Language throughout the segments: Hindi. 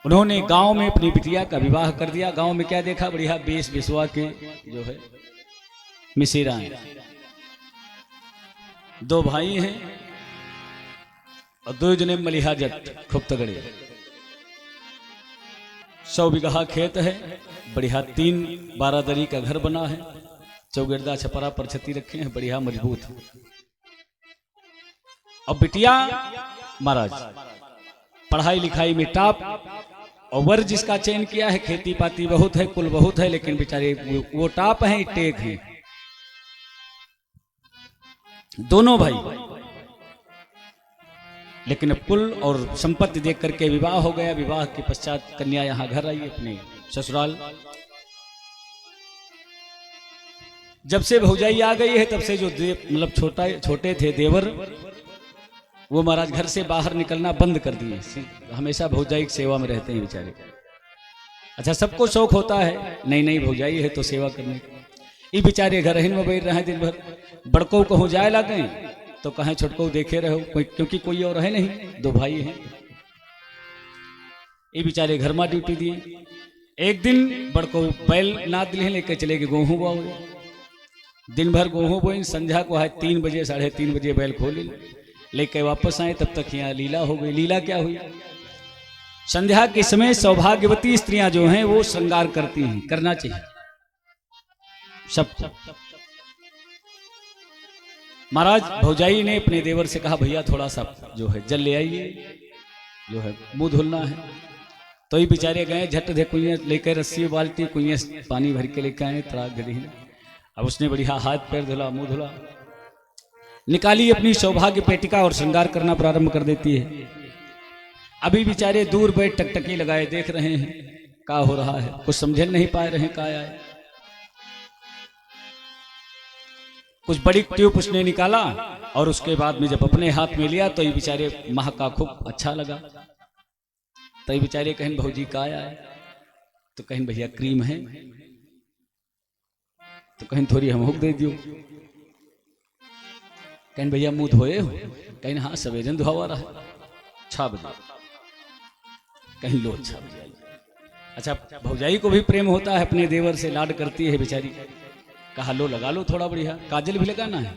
उन्होंने गांव में अपनी बिटिया का विवाह कर दिया। गांव में क्या देखा, बढ़िया बेस बिसवा के जो है मिसेरा हैं, दो भाई हैं और दो जने मलिहा जट खूब तगड़े। 100 बीघा खेत है, बढ़िया 3 बारादरी का घर बना है, चौगिरदा छपरा पर छती रखे हैं, बढ़िया मजबूत है। अब बिटिया महाराज पढ़ाई लिखाई में टॉप, और वर जिसका चयन किया है खेती पाती बहुत है, कुल बहुत है, लेकिन बेचारे वो टॉप हैं, टेक हैं दोनों भाई। लेकिन अब कुल और संपत्ति देख करके विवाह हो गया। विवाह के पश्चात कन्या यहां घर आई अपने ससुराल। जब से भौजाई आ गई है तब से जो मतलब छोटे थे देवर, वो महाराज घर से बाहर निकलना बंद कर दिए, हमेशा भौजाई की सेवा में रहते हैं बेचारे। अच्छा, सबको शौक होता है नई नई भौजाई है तो सेवा करने का, ये बेचारे घर ही में बैठ रहे हैं दिन भर। बड़को कहूँ जाए लागे तो कहें छोटको देखे रहो, क्योंकि कोई और है नहीं, 2 भाई हैं। ये बेचारे घर में ड्यूटी दिए। एक दिन बड़को बैल नाद लिए लेके चले गए गेहूं बोए। दिन भर गेहूं बोई, संध्या को है 3 बजे 3:30 बजे बैल खोली लेके वापस आए। तब तक यहाँ लीला हो गई। लीला क्या हुई, संध्या के समय सौभाग्यवती स्त्रियां जो हैं वो श्रृंगार करती हैं, करना चाहिए सबको। महाराज भौजाई ने अपने देवर से कहा, भैया थोड़ा सा जो है जल ले आइए, जो है मुंह धुलना है। तो ये बेचारे गए, झट दे कुइयां लेकर, रस्सी बाल्टी कुइयां पानी भर के लेकर आए तड़ाक घड़ी। अब उसने बढ़िया हाथ पैर धुला, मुंह धुला, निकाली अपनी सौभाग्य पेटिका और श्रृंगार करना प्रारंभ कर देती है। अभी बेचारे दूर बैठ टकटकी लगाए देख रहे हैं क्या हो रहा है, कुछ समझ नहीं पा रहे हैं क्या आए। कुछ बड़ी ट्यूब उसने निकाला और उसके बाद में जब अपने हाथ में लिया तो ये बेचारे माह का खूब अच्छा लगा। तो ये बेचारे कहें भौजी का आया है, तो कहें भैया क्रीम है, तो कहें थोड़ी हम हुक दे दियो। कहें भैया मुंह धोए हो, कहें हाँ सवेरे धोवा रहा है, 6 बजे। कहीं लो 6 बजे। अच्छा, भौजाई को भी प्रेम होता है, अपने देवर से लाड करती है बेचारी। कहा लो लगा लो थोड़ा बढ़िया, काजल भी लगाना है,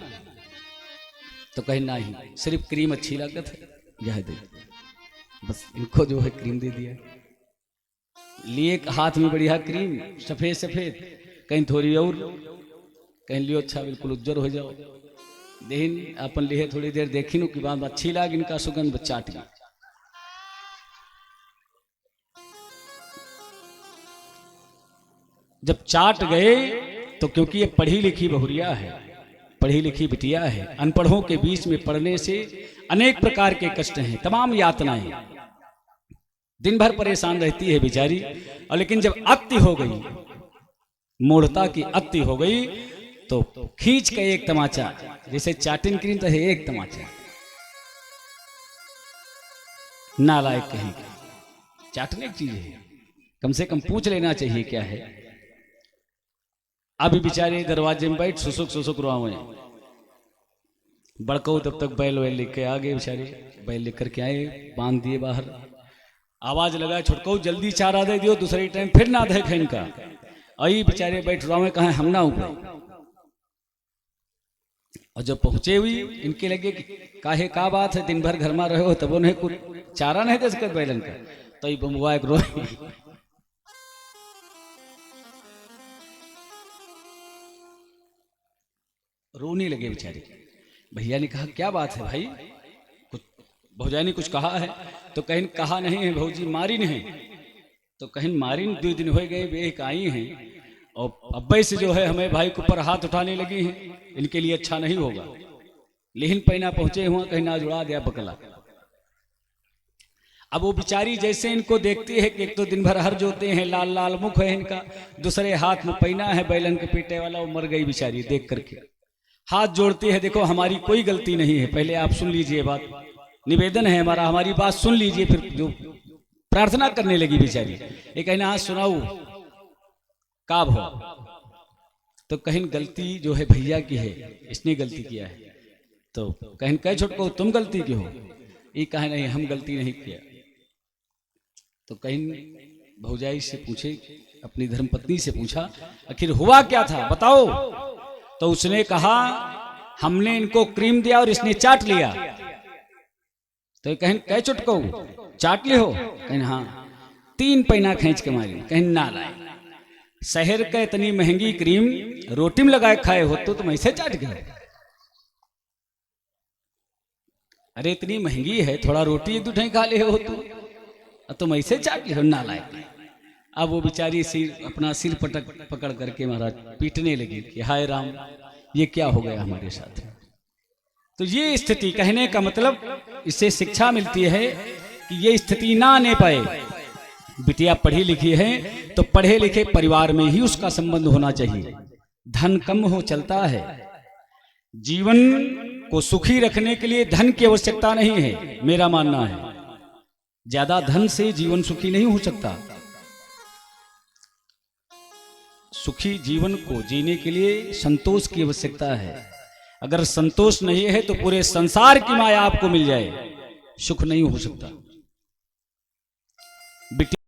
तो कहीं नहीं, सिर्फ क्रीम अच्छी लागत है, यह दे। बस इनको जो है क्रीम दे दिया, लिए हाथ में बढ़िया क्रीम सफेद सफेद, कहीं थोड़ी और, कहीं लियो अच्छा बिल्कुल उज्जर हो जाओ। देन अपन लिए थोड़ी देर देखी कि बाद अच्छी लाग, इनका सुगंध चाट गया। जब चाट गए तो क्योंकि ये पढ़ी लिखी बहुरिया है, पढ़ी लिखी बिटिया है, अनपढ़ों के बीच में पढ़ने से अनेक प्रकार के कष्ट हैं, तमाम यातनाएं, दिन भर परेशान रहती है बेचारी। और लेकिन जब अति हो गई, मूढ़ता की अति हो गई, तो खींच के एक तमाचा, जैसे चाटिन क्रीम तो है एक तमाचा, नालायक कहीं चाटने की चीज है, कम से कम पूछ लेना चाहिए क्या है। अभी बेचारे दरवाजे में बैठ सुसुक सुसुक रुआवे। बड़को तब तक बैल वैल लेके आ गए, बेचारे बैल लेकर के आए, बांध दिए बाहर। आवाज लगा, छुटको जल्दी चारा दे दियो, दूसरे टाइम फिर ना देखे इनका। आई बेचारे बैठ रुआवे, कहा हम ना ऊपर। और जब पहुंचे हुई, इनके लगे कि काहे का बात है, दिन भर घर में रहे हो तब उन्हें कुछ चारा नहीं दे सकते बैलन का। तो ये बमुआ एक रो रोने लगे बेचारे। भैया ने कहा क्या बात है भाई, कुछ भौजाई ने कुछ कहा है? तो कहीं कहा नहीं है भौजी, मारी नहीं। तो कहीं मारी 2 दिन हो गए, वे एक आई हैं और अब्बे से जो है हमें भाई के ऊपर हाथ उठाने लगी हैं, इनके लिए अच्छा नहीं होगा। लेकिन पैना पहुंचे हुआ, कहीं ना जुड़ा दिया बकला। अब वो बिचारी जैसे इनको देखती है कि एक तो दिन भर हर जोते हैं, लाल लाल मुख है इनका, दूसरे हाथ में पैना है बैलन के पीटे वाला, वो मर गई बेचारी देख करके। हाथ जोड़ती है, देखो हमारी कोई गलती नहीं है, पहले आप सुन लीजिए बात, निवेदन है हमारा, हमारी बात सुन लीजिए। फिर जो प्रार्थना करने लगी बेचारी, ये कहना हाँ सुनाऊ का भो। तो कहीं गलती जो है भैया की है, इसने गलती किया है। तो कहीं कह छोटको तुम गलती की हो, ये कहे नहीं हम गलती नहीं किया। तो कहीं भौजाई से पूछे, अपनी धर्मपत्नी से पूछा, आखिर हुआ क्या था बताओ। तो उसने कहा, हमने इनको क्रीम दिया और इसने चाट लिया। तो कहीं कह चुटको चाट ली हो? कहीं हाँ। 3 पैना खींच के मारी। कहीं ना लाए, शहर का इतनी महंगी क्रीम रोटी में लगाए खाए हो तो तुम ऐसे चाट गए? अरे इतनी महंगी है, थोड़ा रोटी 1-2 ठे खा ले हो तुम ऐसे चाट ली हो? ना लाए। अब वो बेचारी अपना सिर पकड़ करके महाराज पीटने लगी कि हाय राम, ये क्या हो गया हमारे साथ। तो ये स्थिति, कहने का मतलब इससे शिक्षा मिलती है कि ये स्थिति ना आने पाए। बिटिया पढ़ी लिखी है तो पढ़े लिखे परिवार में ही उसका संबंध होना चाहिए। धन कम हो चलता है। जीवन को सुखी रखने के लिए धन की आवश्यकता नहीं है, मेरा मानना है। ज्यादा धन से जीवन सुखी नहीं हो सकता। सुखी जीवन को जीने के लिए संतोष की आवश्यकता है। अगर संतोष नहीं है तो पूरे संसार की माया आपको मिल जाए, सुख नहीं हो सकता।